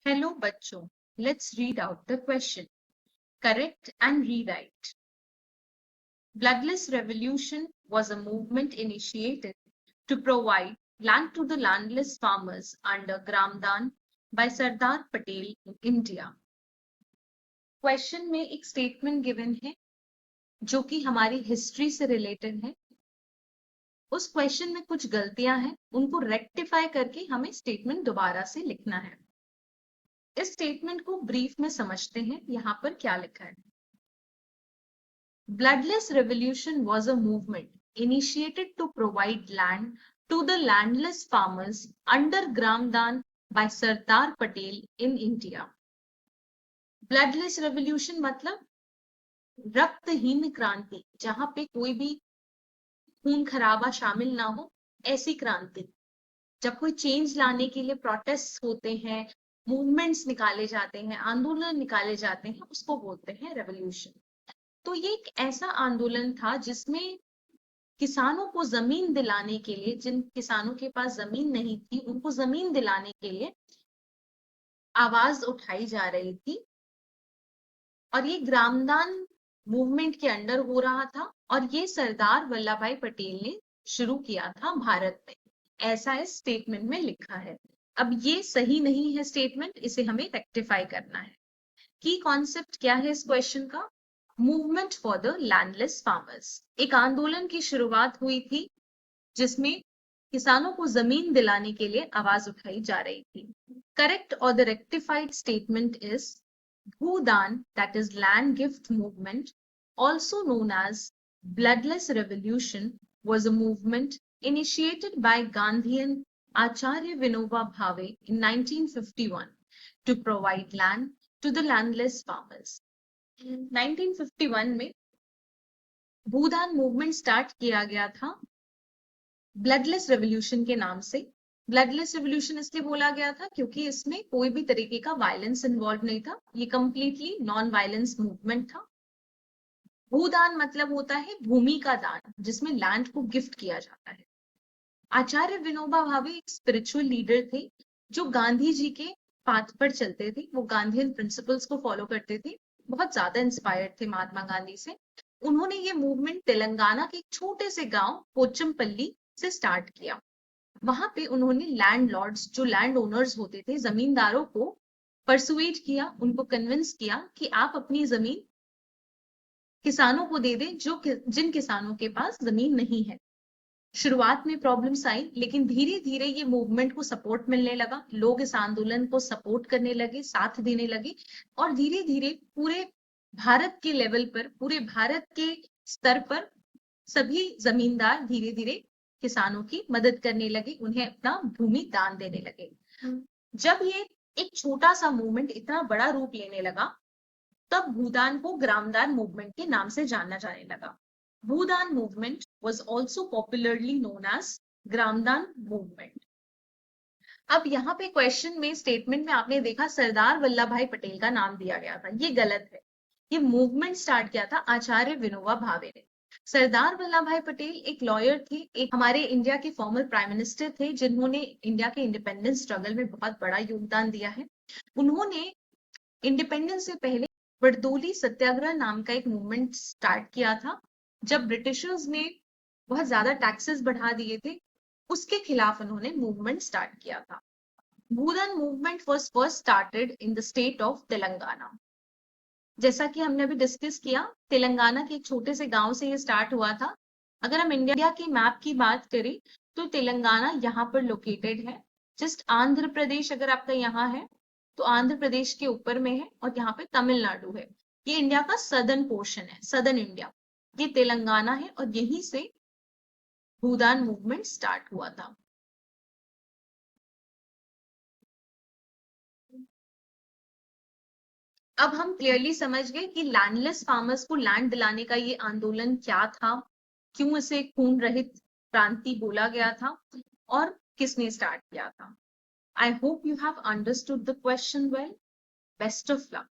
Hello बच्चों, let's read out the question. Correct and rewrite. Bloodless Revolution was a movement initiated to provide land to the landless farmers under Gramdan by Sardar Patel in India. Question में एक statement given है जो कि हमारी history से related है. उस question में कुछ गलतियां हैं, उनको रेक्टिफाई करके हमें स्टेटमेंट दोबारा से लिखना है. इस स्टेटमेंट को ब्रीफ में समझते हैं. यहाँ पर क्या लिखा है? Bloodless Revolution was a movement initiated to provide land to the landless farmers under Gramdan by Sardar Patel in India. Bloodless Revolution मतलब रक्तहीन क्रांति, जहां पे कोई भी खून खराबा शामिल ना हो, ऐसी क्रांति. जब कोई चेंज लाने के लिए प्रोटेस्ट होते हैं, मूवमेंट्स निकाले जाते हैं, आंदोलन निकाले जाते हैं, उसको बोलते हैं रेवोल्यूशन. तो ये एक ऐसा आंदोलन था जिसमें किसानों को जमीन दिलाने के लिए, जिन किसानों के पास जमीन नहीं थी, उनको जमीन दिलाने के लिए आवाज उठाई जा रही थी. और ये ग्रामदान मूवमेंट के अंडर हो रहा था और ये सरदार वल्लभ भाई पटेल ने शुरू किया था भारत में. ऐसा इस स्टेटमेंट में लिखा है. अब ये सही नहीं है स्टेटमेंट, इसे हमें रेक्टिफाई करना है. की कॉन्सेप्ट क्या है इस क्वेश्चन का? Movement for the landless farmers. एक आंदोलन की शुरुआत हुई थी जिसमें किसानों को जमीन दिलाने के लिए आवाज उठाई जा रही थी. करेक्ट और the rectified statement is Bhoodan, that is land gift movement, also known as bloodless revolution, was a movement initiated by Gandhian Acharya Vinoba Bhave in 1951 to provide land to the landless farmers. 1951 में भूदान movement start किया गया था bloodless revolution के नाम से. Bloodless revolution इसलिए बोला गया था क्योंकि इसमें कोई भी तरीके का वायलेंस इन्वॉल्व नहीं था. ये कंप्लीटली नॉन वायलेंस मूवमेंट था. भूदान मतलब होता है भूमि का दान, जिसमें लैंड को गिफ्ट किया जाता है. आचार्य विनोबा भावे एक स्पिरिचुअल लीडर थे जो गांधी जी के पाथ पर चलते थे. वो गांधीयन प्रिंसिपल्स को फॉलो करते थे, बहुत ज्यादा इंस्पायर्ड थे महात्मा गांधी से. उन्होंने ये मूवमेंट तेलंगाना के एक छोटे से गांव पोचमपल्ली से स्टार्ट किया. वहां पे उन्होंने लैंड लॉर्ड्स, जो लैंड ओनर्स होते थे, जमींदारों को परसुएट किया, उनको कन्विंस किया कि आप अपनी जमीन किसानों को दे दें, जिन किसानों के पास जमीन नहीं है. शुरुआत में प्रॉब्लम्स आई, लेकिन धीरे धीरे ये मूवमेंट को सपोर्ट मिलने लगा. लोग इस आंदोलन को सपोर्ट करने लगे, साथ देने लगे और धीरे धीरे पूरे भारत के लेवल पर, पूरे भारत के स्तर पर सभी जमींदार धीरे धीरे किसानों की मदद करने लगे, उन्हें अपना भूमि दान देने लगे. जब ये एक छोटा सा मूवमेंट इतना बड़ा रूप लेने लगा, तब भूदान को ग्रामदान मूवमेंट के नाम से जाना जाने लगा. Bhoodan movement was also popularly known as Gramdan movement. अब यहाँ पे क्वेश्चन में, स्टेटमेंट में आपने देखा सरदार वल्लभ भाई पटेल का नाम दिया गया था. ये गलत है. ये मूवमेंट स्टार्ट किया था आचार्य विनोबा भावे ने. सरदार वल्लभ भाई पटेल एक लॉयर थे, एक हमारे इंडिया के फॉर्मर प्राइम मिनिस्टर थे, जिन्होंने इंडिया के इंडिपेंडेंस स्ट्रगल में बहुत बड़ा योगदान दिया है. उन्होंने इंडिपेंडेंस से पहले बरदोली सत्याग्रह नाम का एक मूवमेंट स्टार्ट किया था. जब ब्रिटिशर्स ने बहुत ज्यादा टैक्सेस बढ़ा दिए थे, उसके खिलाफ उन्होंने मूवमेंट स्टार्ट किया था. Bhoodan movement was first started in the state of Telangana. जैसा कि हमने अभी डिस्कस किया, तेलंगाना के एक छोटे से गांव से ये स्टार्ट हुआ था. अगर हम इंडिया के मैप की बात करें तो तेलंगाना यहाँ पर लोकेटेड है. जस्ट आंध्र प्रदेश अगर आपका यहाँ है तो आंध्र प्रदेश के ऊपर में है और यहाँ पे तमिलनाडु है. ये इंडिया का सदर्न पोर्शन है, सदर्न इंडिया. ये तेलंगाना है और यहीं से भूदान मूवमेंट स्टार्ट हुआ था. अब हम क्लियरली समझ गए कि लैंडलेस फार्मर्स को लैंड दिलाने का ये आंदोलन क्या था, क्यों इसे खून रहित क्रांति बोला गया था और किसने स्टार्ट किया था. I hope you have understood the question well. Best of luck.